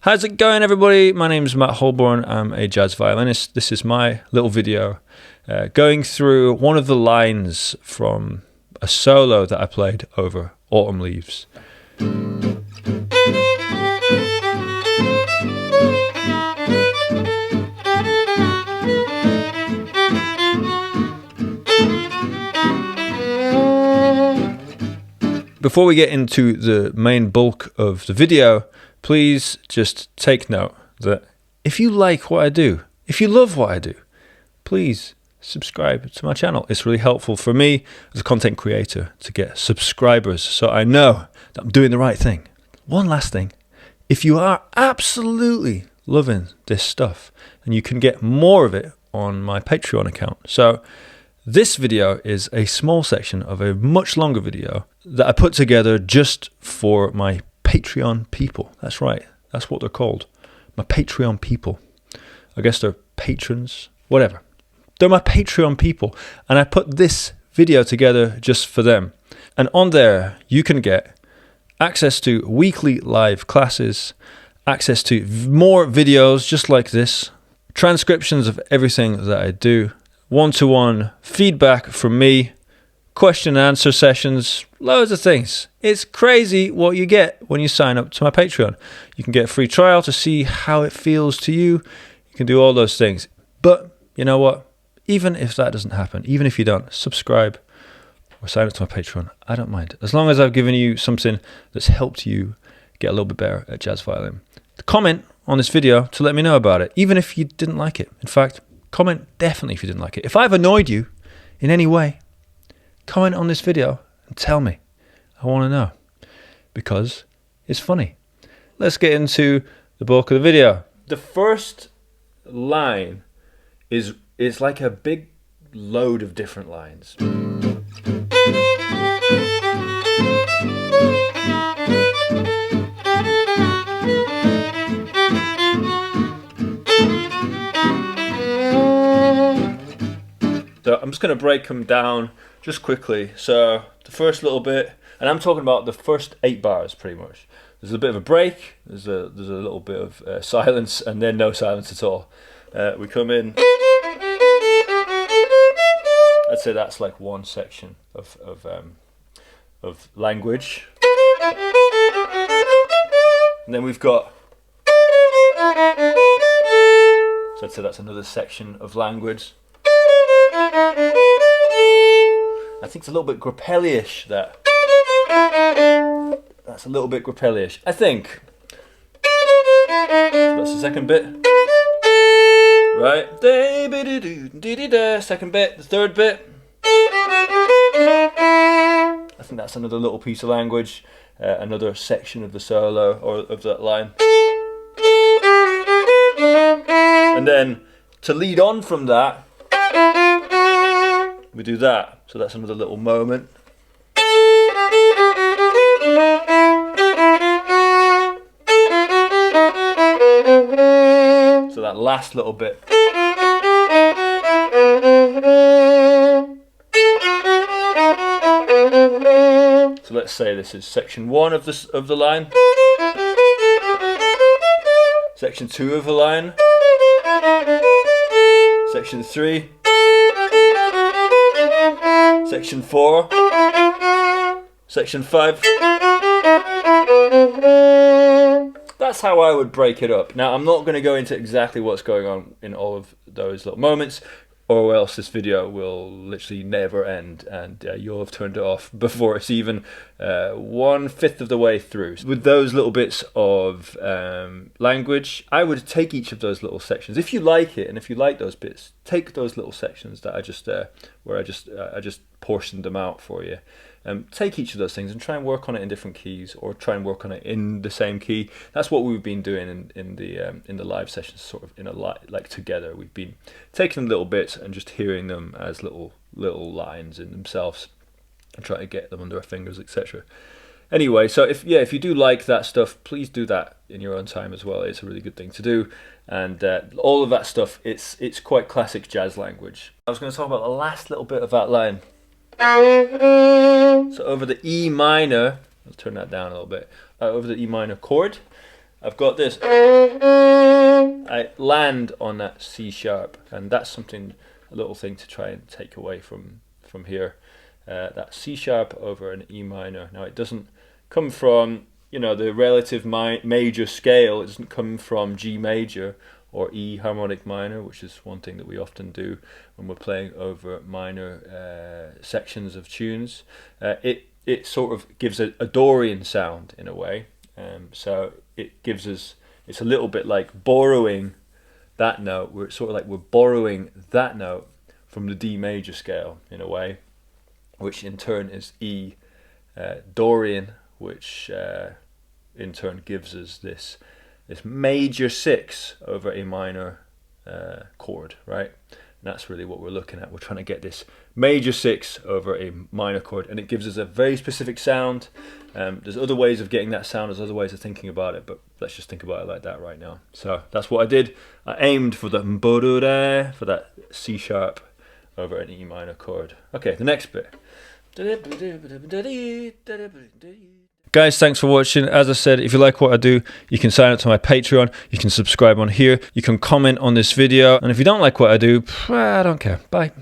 How's it going, everybody? My name is Matt Holborn. I'm a jazz violinist. This is my little video going through one of the lines from a solo that I played over Autumn Leaves. Before we get into the main bulk of the video, please just take note that if you like what I do, if you love what I do, please subscribe to my channel. It's really helpful for me as a content creator to get subscribers so I know that I'm doing the right thing. One last thing, if you are absolutely loving this stuff, then you can get more of it on my Patreon account. So this video is a small section of a much longer video that I put together just for my Patreon people. That's right. That's what they're called. My Patreon people. I guess they're patrons, whatever. They're my Patreon people. And I put this video together just for them. And on there, you can get access to weekly live classes, access to more videos just like this, transcriptions of everything that I do, one-to-one feedback from me, question and answer sessions, loads of things. It's crazy what you get when you sign up to my Patreon. You can get a free trial to see how it feels to you. You can do all those things. But you know what? Even if that doesn't happen, even if you don't subscribe or sign up to my Patreon, I don't mind. As long as I've given you something that's helped you get a little bit better at jazz violin. Comment on this video to let me know about it, even if you didn't like it. In fact, comment definitely if you didn't like it. If I've annoyed you in any way, comment on this video and tell me. I want to know because it's funny. Let's get into the bulk of the video. The first line is like a big load of different lines. So I'm just going to break them down just quickly. So the first little bit, and I'm talking about the first 8 bars pretty much. There's a bit of a break, there's a little bit of silence, and then no silence at all. We come in. I'd say that's like one section of language. And then we've got. So I'd say that's another section of language. I think it's a little bit Grappelli-ish, that. That's a little bit Grappelli-ish, I think. So that's the second bit. Right. Second bit, the third bit. I think that's another little piece of language, another section of the solo, or of that line. And then, to lead on from that, we do that. So that's another little moment. So that last little bit. So let's say this is section 1 of the line. Section 2 of the line. Section 3. Section 4, Section 5. That's how I would break it up. Now, I'm not going to go into exactly what's going on in all of those little moments, or else this video will literally never end, and you'll have turned it off before it's even 1/5 of the way through. With those little bits of language, I would take each of those little sections. If you like it, and if you like those bits, take those little sections that I just where I just portioned them out for you. Take each of those things and try and work on it in different keys, or try and work on it in the same key. That's what we've been doing in the live sessions, sort of in a like together. We've been taking little bits and just hearing them as little lines in themselves, and trying to get them under our fingers, etc. Anyway, so if you do like that stuff, please do that in your own time as well. It's a really good thing to do, and all of that stuff, it's quite classic jazz language. I was going to talk about the last little bit of that line. So over the E minor, let's turn that down a little bit. Over the E minor chord, I've got this. I land on that C sharp, and that's something, a little thing to try and take away from here. That C sharp over an E minor. Now it doesn't come from, you know, the relative major scale. It doesn't come from G major or E harmonic minor, which is one thing that we often do when we're playing over minor sections of tunes. It sort of gives a Dorian sound in a way. So it gives us, it's a little bit like borrowing that note. We're sort of like we're borrowing that note from the D major scale in a way, which in turn is E Dorian, which in turn gives us this major 6 over a minor chord, right? And that's really what we're looking at. We're trying to get this major 6 over a minor chord, and it gives us a very specific sound. There's other ways of getting that sound, there's other ways of thinking about it, but let's just think about it like that right now. So that's what I did. I aimed for the mborude, for that C sharp over an E minor chord. Okay, the next bit. Guys, thanks for watching. As I said, if you like what I do, you can sign up to my Patreon, you can subscribe on here, you can comment on this video, and if you don't like what I do, I don't care. Bye.